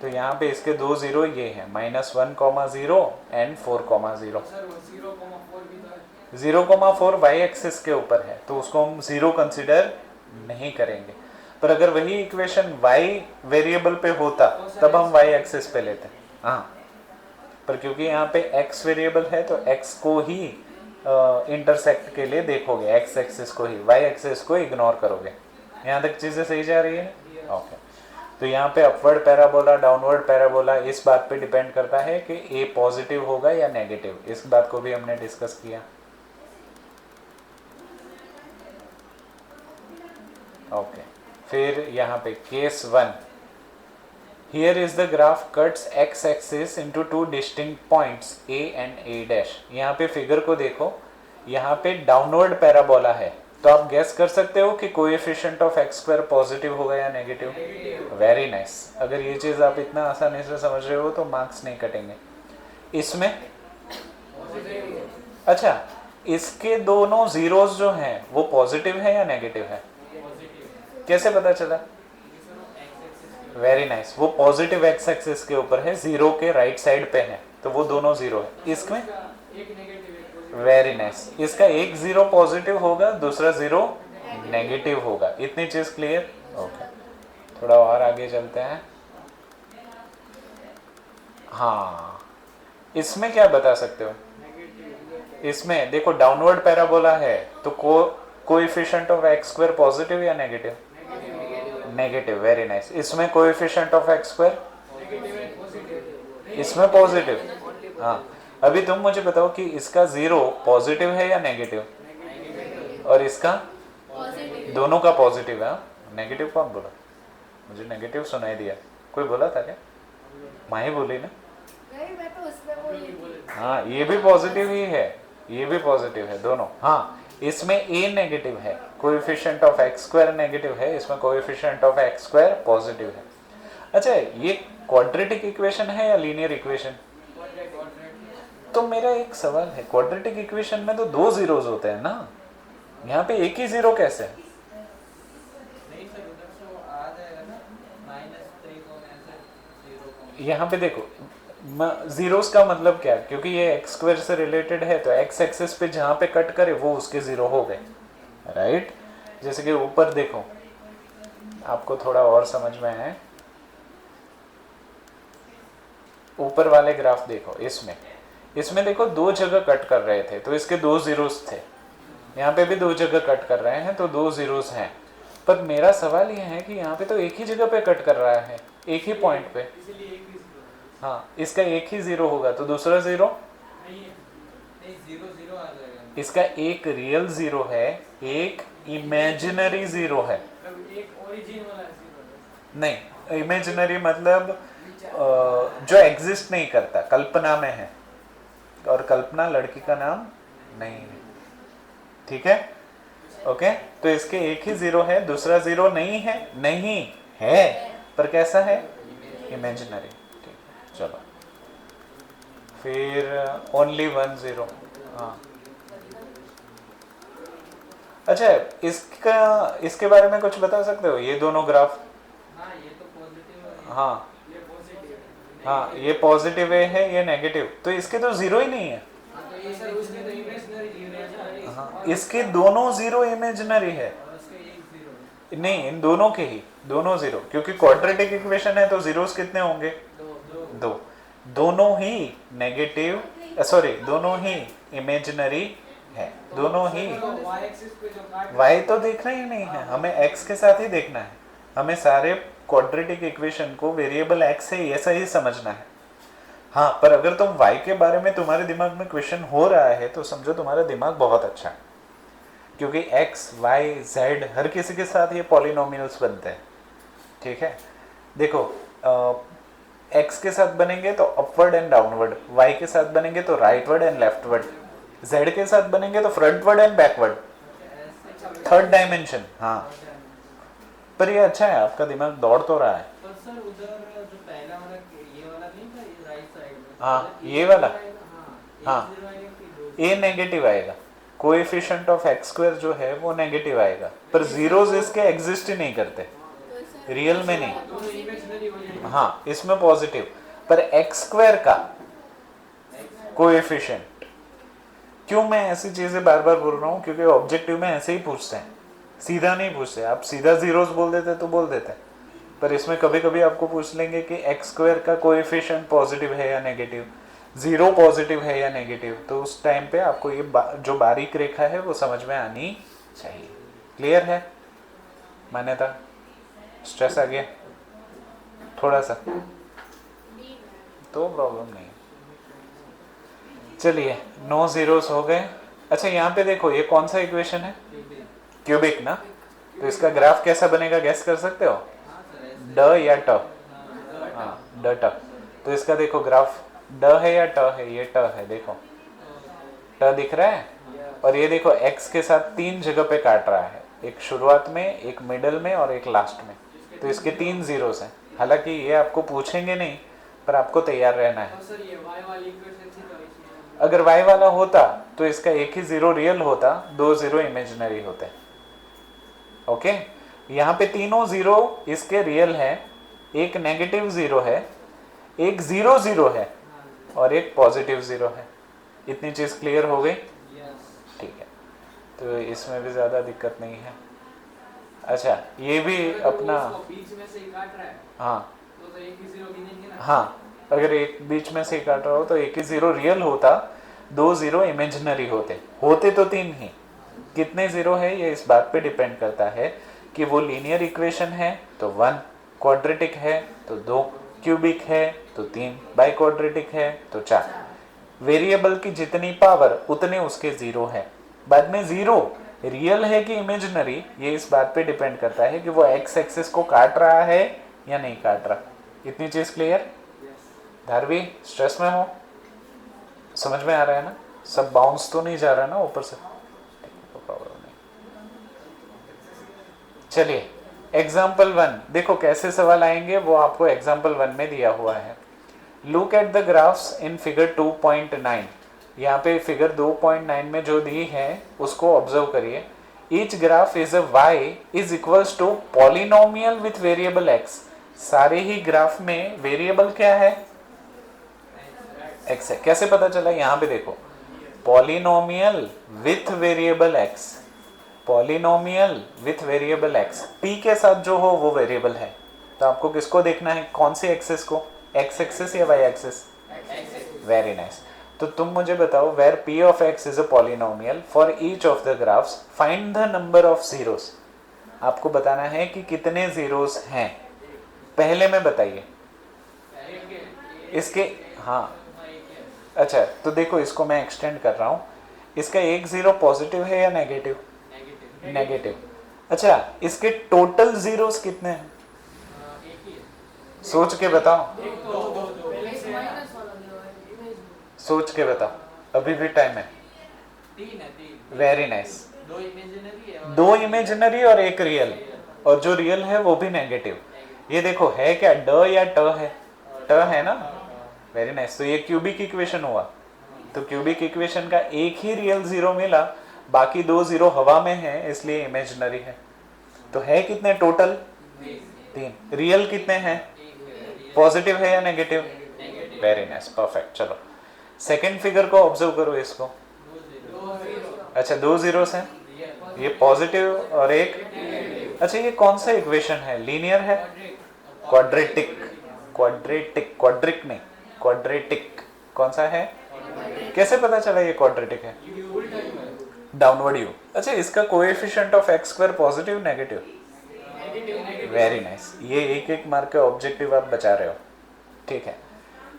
तो यहाँ पे इसके 2 जीरो ये हैं, -1,0 एंड 4,0। 0,4 y एक्सिस के ऊपर है तो उसको हम जीरो कंसिडर नहीं करेंगे। पर अगर वही इक्वेशन y वेरिएबल पे होता तब हम y एक्सिस पे लेते। हाँ पर क्योंकि यहाँ पे x वेरिएबल है तो x को ही इंटरसेक्ट के लिए देखोगे, x एक्सिस को ही, y एक्सिस को इग्नोर करोगे। यहाँ तक चीज़ें सही जा रही है? ओके तो यहाँ पे अपवर्ड पैराबोला डाउनवर्ड पैराबोला इस बात पे डिपेंड करता है कि ए पॉजिटिव होगा या नेगेटिव, इस बात को भी हमने डिस्कस किया। ओके फिर यहाँ पे case 1, here is the graph cuts x axis into two distinct points A and A dash. यहाँ पे फिगर को देखो, यहाँ पे डाउनवर्ड पैराबोला है, तो आप गैस कर सकते हो कि coefficient of x square positive होगा या नेगेटिव। Very nice. अगर ये चीज़ आप इतना आसानी से समझ रहे हो तो मार्क्स नहीं कटेंगे। इसमें अच्छा, इसके दोनों जीरोस जो हैं वो पॉजिटिव है या नेगेटिव है? कैसे पता चला? वेरी नाइस, वो पॉजिटिव एक्स एक्सिस के ऊपर है, जीरो के राइट साइड पे है, तो वो दोनों जीरो है। इसमें वेरी नाइस, इसका एक जीरो पॉजिटिव होगा, दूसरा जीरो नेगेटिव होगा। इतनी चीज क्लियर? ओके, थोड़ा और आगे चलते हैं। हाँ, इसमें क्या बता सकते हो? इसमें देखो डाउनवर्ड पैराबोला है, तो coefficient of x square positive या नेगेटिव? नेगेटिव। Very nice. इसमें कोएफिशिएंट ऑफ एक्स स्क्वायर? इसमें पॉजिटिव। हाँ, अभी तुम मुझे बताओ कि इसका जीरो पॉजिटिव है या नेगेटिव? और इसका दोनों का पॉजिटिव है। नेगेटिव कौन बोला? मुझे नेगेटिव सुनाई दिया। कोई बोला था क्या? माही बोली ना? हाँ, ये भी पॉजिटिव ही है, ये भी पॉजिटिव है, दोनों। हाँ, इसमें ए नेगेटिव है, coefficient of x square negative है, इसमें coefficient of x square positive है। अच्छा, ये क्वाड्रेटिक इक्वेशन है या लीनियर इक्वेशन? तो मेरा एक सवाल है, क्वाड्रेटिक इक्वेशन में तो दो जीरोस होते हैं ना, यहाँ पे एक ही जीरो कैसे है? यहाँ पे देखो, जीरोस का मतलब क्या? क्योंकि ये एक्स स्क्वायर से रिलेटेड है, तो एक्स एक्सिस पे जहां पे कट करे वो उसके जीरो हो गए, राइट? जैसे कि ऊपर देखो, आपको थोड़ा और समझ में है, ऊपर वाले ग्राफ देखो, इसमें देखो दो जगह कट कर रहे थे, तो इसके दो जीरोस थे। यहाँ पे भी दो जगह कट कर रहे हैं, तो दो जीरोस हैं। पर मेरा सवाल यह है कि यहाँ पे तो एक ही जगह पे कट कर रहा है, एक ही पॉइंट पे। हाँ, इसका एक ही जीरो होगा, तो दूसरा जीरो इसका एक रियल जीरो है, एक इमेजिनरी जीरो है। नहीं, इमेजिनरी मतलब जो एग्जिस्ट नहीं करता, कल्पना में है, और कल्पना लड़की का नाम नहीं है। ठीक है, ओके? तो इसके एक ही जीरो है, दूसरा जीरो नहीं है, नहीं है, पर कैसा है? इमेजिनरी। ठीक, चलो फिर ओनली 1 0। हाँ, अच्छा, इसके बारे में कुछ बता सकते हो? ये दोनों ग्राफ, हाँ हाँ, ये पॉजिटिव है, ये नेगेटिव, तो इसके तो जीरो ही नहीं है। हाँ, इसके दोनों जीरो इमेजिनरी है। नहीं, इन दोनों के ही दोनों जीरो, क्योंकि क्वाड्रेटिक इक्वेशन है, तो जीरोस कितने होंगे? दो। दोनों ही नेगेटिव, सॉरी, दोनों ही इमेजिनरी है, दोनों ही। वाई तो देखना ही नहीं है, हमें एक्स के साथ ही देखना है। हमें सारे क्वाड्रेटिक इक्वेशन को वेरिएबल एक्स से ऐसा ही समझना है। हाँ, पर अगर तुम y के बारे में तुम्हारे दिमाग में क्वेश्चन हो रहा है, तो समझो तुम्हारा दिमाग बहुत अच्छा है, क्योंकि x, y, z हर किसी के साथ ये पॉलिनोमियल्स बनते हैं। ठीक है, देखो, x के साथ बनेंगे तो अपवर्ड एंड डाउनवर्ड, y के साथ बनेंगे तो राइटवर्ड एंड लेफ्टवर्ड, z के साथ बनेंगे तो फ्रंटवर्ड एंड बैकवर्ड, थर्ड डायमेंशन। हाँ, पर ये अच्छा है, आपका दिमाग दौड़ तो रहा है। हाँ, ये वाला, हाँ, ए नेगेटिव आएगा, कोएफिशिएंट ऑफ एक्स स्क्वायर जो है वो नेगेटिव आएगा, पर जीरोस इसके एग्जिस्ट ही नहीं करते, रियल में नहीं। हाँ, इसमें पॉजिटिव, पर एक्स स्क्वायर का कोएफिशिएंट, क्यों मैं ऐसी चीजें बार बार बोल रहा हूँ? क्योंकि ऑब्जेक्टिव में ऐसे ही पूछते हैं, सीधा नहीं पूछते। आप सीधा जीरोस बोल देते तो बोल देते, पर इसमें कभी कभी आपको पूछ लेंगे कि एक्स स्क्वायर का कोएफिशिएंट पॉजिटिव है या नेगेटिव, जीरो पॉजिटिव है या नेगेटिव, तो उस टाइम पे आपको ये जो बारीक रेखा है वो समझ में आनी चाहिए। क्लियर है? मान्यता? स्ट्रेस आ गया थोड़ा सा? तो प्रॉब्लम नहीं। चलिए, 9 जीरोस हो गए। अच्छा, यहाँ पे देखो, ये कौन सा इक्वेशन है? क्यूबिक ना? तो इसका ग्राफ कैसा बनेगा गैस कर सकते हो? ड या ट? हाँ, ड ट। तो इसका देखो ग्राफ ड है या ट है? ये ट है, देखो ट दिख रहा है। और ये देखो x के साथ 3 जगह पे काट रहा है, एक शुरुआत में, एक मिडल में और एक लास्ट में। तो इसके 3 जीरोस हैं। हालांकि ये आपको पूछेंगे नहीं, पर आपको तैयार रहना है। अगर y वाला होता तो इसका एक ही जीरो रियल होता, 2 जीरो इमेजिनरी होते। ओके, यहाँ पे तीनों जीरो इसके रियल है, एक नेगेटिव जीरो है, एक जीरो जीरो है और एक पॉजिटिव जीरो है। इतनी चीज क्लियर हो गई? ठीक है, तो इसमें भी ज्यादा दिक्कत नहीं है। अच्छा, ये भी अपना बीच में से ही काट रहा है। हाँ तो एक ही जीरो गिनेंगे ना। हाँ, अगर एक बीच में से काट रहा हो तो एक ही जीरो रियल होता, 2 जीरो इमेजिनरी होते। होते तो 3 ही। कितने जीरो है ये इस बात पे डिपेंड करता है कि वो लीनियर इक्वेशन है तो 1, क्वाड्रेटिक है तो 2, क्यूबिक है तो 3, बाई क्वाड्रेटिक है तो 4। वेरिएबल की जितनी पावर उतने उसके जीरो है। बाद में जीरो रियल है कि इमेजिनरी, ये इस बात पे डिपेंड करता है कि वो एक्स एक्सिस को काट रहा है या नहीं काट रहा। इतनी चीज क्लियर? धारवी स्ट्रेस में हो? समझ में आ रहा है ना? सब बाउंस तो नहीं जा रहा ना ऊपर से? तो प्रॉब्लम नहीं। चलिए एग्जाम्पल 1 देखो कैसे सवाल आएंगे, वो आपको एग्जाम्पल 1 में दिया हुआ है। Look at the graphs in figure 2.9। यहाँ पे फिगर 2.9 में जो दी है उसको ऑब्जर्व करिए। Each graph is a y is equals to polynomial with variable x। सारे ही ग्राफ में वेरिएबल क्या है? x है। कैसे पता चला? यहाँ पे देखो, polynomial with variable x, polynomial with variable x, p के साथ जो हो वो वेरिएबल है। तो आपको किसको देखना है? कौन सी एक्सिस को? x एक्सिस या y एक्सिस? Very nice. तो तुम मुझे बताओ, where p of x is a polynomial for each of the graphs find the number of zeros. आपको बताना है कि कितने जीरोस हैं। पहले में बताइए इसके। हाँ अच्छा, तो देखो इसको मैं एक्सटेंड कर रहा हूँ। इसका एक जीरो पॉजिटिव है या नेगेटिव? नेगेटिव। अच्छा, इसके टोटल जीरोस कितने हैं? सोच के बताओ, सोच के बताओ, अभी भी टाइम है। Very nice. 2 इमेजिनरी और एक रियल, और जो रियल है वो भी नेगेटिव। ये देखो है क्या, ड या ट है? ट है ना? Very nice. तो ये क्यूबिक इक्वेशन हुआ। तो क्यूबिक इक्वेशन का एक ही रियल जीरो मिला, बाकी 2 जीरो हवा में है इसलिए इमेजिनरी है। तो है कितने टोटल? 3। रियल कितने हैं? पॉजिटिव है या नेगेटिव? Very nice, perfect. चलो सेकेंड फिगर को ऑब्जर्व करो इसको। अच्छा, 2 जीरोस हैं, ये पॉजिटिव और एक। अच्छा, ये कौन सा इक्वेशन है? लीनियर है? क्वाड्रेटिक? क्वाड्रेटिक, क्वाड्रिक नहीं, क्वाड्रेटिक। कौन सा है? कैसे पता चला ये क्वाड्रेटिक है? Downward you. अच्छा, इसका coefficient of x square positive negative? Very nice. ये एक एक मार्क के ऑब्जेक्टिव आप बचा रहे हो। ठीक है,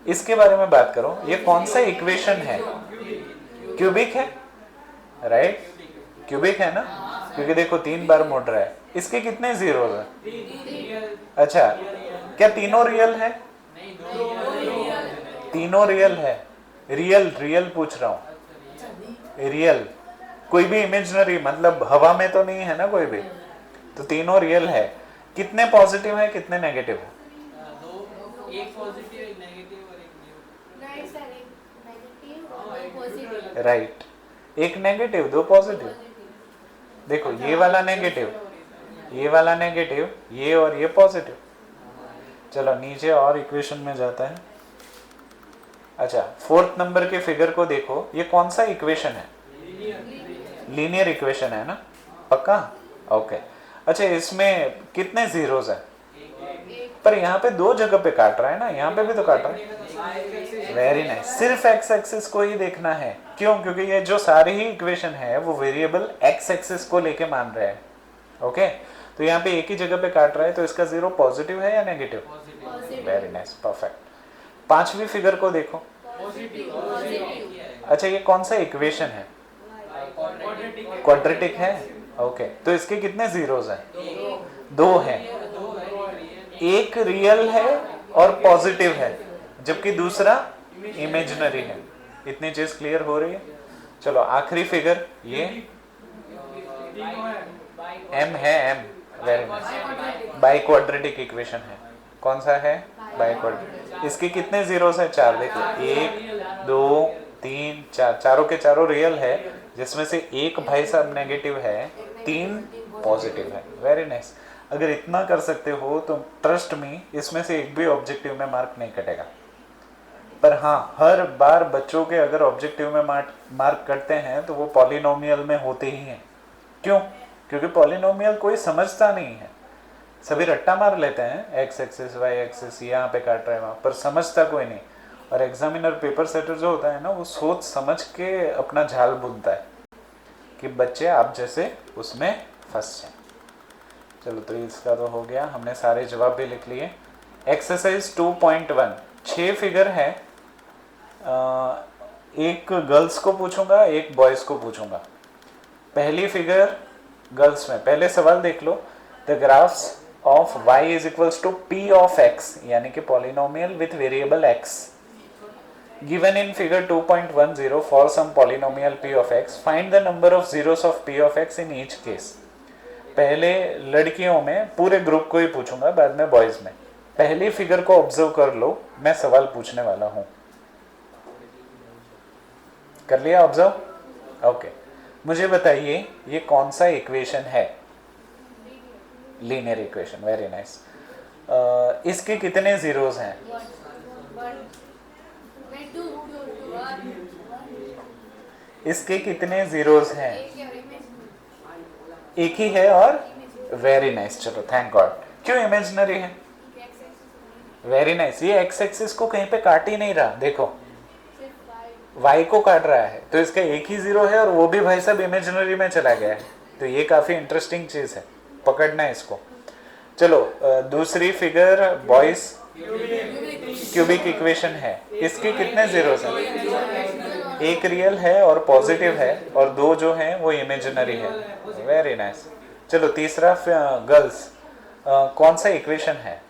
इसके बारे में बात करो। ये कौन सा इक्वेशन है? क्यूबिक है, राइट? क्यूबिक है ना, क्योंकि देखो 3 बार मुड़ रहा है। इसके कितने जीरो है? अच्छा, क्या तीनों रियल है? तीनों रियल है। रियल रियल पूछ रहा हूँ, रियल। कोई भी इमेजिनरी, मतलब हवा में तो नहीं है ना कोई भी। तो तीनों रियल है। कितने पॉजिटिव है, कितने नेगेटिव है? एक पॉजिटिव, एक नेगेटिव और एक राइट, एक नेगेटिव 2 पॉजिटिव। देखो ये वाला नेगेटिव, ये वाला नेगेटिव, ये और ये पॉजिटिव। चलो नीचे और इक्वेशन में जाता है। अच्छा, 4th नंबर के फिगर को देखो। ये कौन सा इक्वेशन है? लीनियर इक्वेशन है ना? पक्का? ओके। अच्छा, इसमें कितने जीरोस हैं? पर यहाँ पे 2 जगह पे काट रहा है ना, यहाँ पे भी तो काट रहा है। Very nice. सिर्फ एक्स एक्सिस को ही देखना है। क्यों? क्योंकि ये जो सारी ही इक्वेशन है वो वेरिएबल एक्स एक्सिस को लेके मान रहे हैं। ओके, तो यहाँ पे एक ही जगह पे काट रहा है, तो इसका जीरो पॉजिटिव है या नेगेटिव? Very nice, perfect. 5वीं फिगर को देखो। अच्छा, ये कौन सा इक्वेशन है? क्वाड्रेटिक है। ओके, तो इसके कितने जीरोस हैं? दो हैं। एक रियल है और पॉजिटिव है, जबकि दूसरा इमेजिनरी है। इतनी चीज क्लियर हो रही है? चलो आखिरी फिगर, ये m है, m very nice, by quadratic equation है। कौन सा है? By quadratic. इसके कितने जीरोस है? 4। देखो 1 2 3 4, चारों के चारों रियल है, जिसमें से एक भाई साहब नेगेटिव है, 3 पॉजिटिव है। Very nice. अगर इतना कर सकते हो तो ट्रस्ट मी, इसमें से एक भी ऑब्जेक्टिव में मार्क नहीं कटेगा। पर हाँ, हर बार बच्चों के अगर ऑब्जेक्टिव में मार्क करते हैं तो वो पॉलिनोमियल में होते ही हैं। क्यों? क्योंकि पॉलिनोमियल कोई समझता नहीं है, सभी रट्टा मार लेते हैं, एक्स एक्सिस वाई एक्सिस, यहाँ पे काट रहे हैं वहाँ पर, समझता कोई नहीं। और एग्जामिनर पेपर सेटर जो होता है ना, वो सोच समझ के अपना झाल बुनता है कि बच्चे आप जैसे उसमें फंस जाए। चलो तो इसका तो हो गया, हमने सारे जवाब भी लिख लिए। एक्सरसाइज 2.1, 6 फिगर है। एक गर्ल्स को पूछूंगा, एक बॉयज को पूछूंगा। पहली फिगर गर्ल्स में, पहले सवाल देख लो। The graphs of y is equals to p of x, यानी कि polynomial with variable x, given in figure 2.10 for some polynomial p of x, find the number of zeros of p of x in each case। पहले लड़कियों में, पूरे group को ही पूछूंगा, बाद में बॉयज में। पहली फिगर को ऑब्जर्व कर लो, मैं सवाल पूछने वाला हूं। कर लिया ऑब्जर्व? ओके, मुझे बताइए ये कौन सा इक्वेशन है? Linear equation. Very nice. इसके कितने जीरोस हैं? इसके कितने जीरोस हैं? एक ही है और वेरी नाइस। चलो थैंक गॉड। क्यों इमेजिनरी है? Very nice. ये एक्स एक्सिस को कहीं पे काट ही नहीं रहा, देखो y को काट रहा है, तो इसका एक ही जीरो है और वो भी भाई साहब इमेजिनरी में चला गया है। तो ये काफी इंटरेस्टिंग चीज है, पकड़ना है इसको। चलो दूसरी फिगर बॉयज, क्यूबिक इक्वेशन है। इसके कितने जीरोस हैं? एक रियल है और पॉजिटिव है, और दो जो हैं वो इमेजिनरी है। Very nice. चलो तीसरा गर्ल्स, कौन सा इक्वेशन है?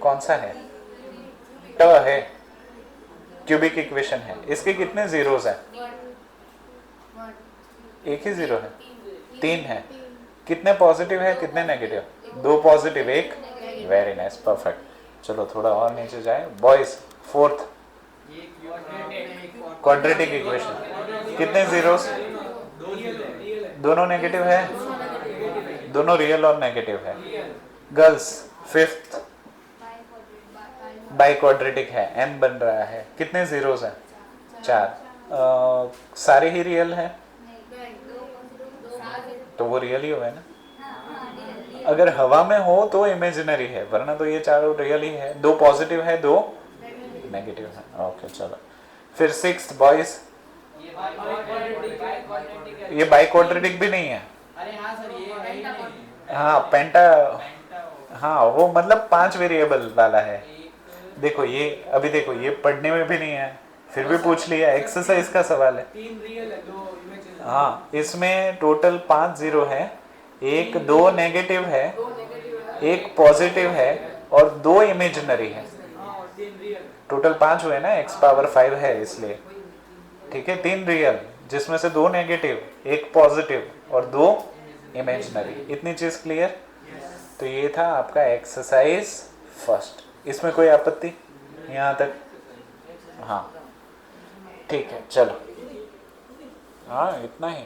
कौन सा है? ट है, क्यूबिक इक्वेशन है। इसके कितने जीरोस हैं? एक ही जीरो है, 3 है। कितने पॉजिटिव है, कितने negative? 2 positive, 1। Very nice, perfect. चलो थोड़ा और नीचे जाए। Boys fourth, quadratic equation. कितने जीरोस? दोनों नेगेटिव है, दोनों रियल और नेगेटिव है। गर्ल्स फिफ्थ, बाई क्वाड्रेटिक है, m बन रहा है। कितने जीरोस हैं? 4। सारे ही रियल हैं, तो वो रियल ही हुए ना। अगर हवा में हो तो इमेजिनरी है, वरना तो ये चारों रियल ही है। 2 पॉजिटिव है, 2 नेगेटिव है। ओके चलो, फिर सिक्स्थ बॉयज, ये बाई क्वाड्रेटिक भी नहीं है। अरे हाँ सर, ये है ही नहीं। हाँ पेंटा, हाँ वो मतलब 5 वेरिएबल वाला है। देखो ये, अभी देखो ये पढ़ने में भी नहीं है, फिर भी पूछ लिया, एक्सरसाइज का सवाल है। 3 रियल है, 2 इमेजिनरी। हाँ, इसमें टोटल 5 जीरो है, 1 2 नेगेटिव है, 1 पॉजिटिव है और 2 इमेजिनरी है। टोटल 5 हुए ना, x पावर 5 है इसलिए। ठीक है, 3 रियल जिसमें से 2 नेगेटिव, 1 पॉजिटिव और 2 इमेजिनरी। इतनी चीज क्लियर? तो ये था आपका एक्सरसाइज फर्स्ट। इसमें कोई आपत्ति यहाँ तक? हाँ ठीक है, चलो हाँ इतना ही।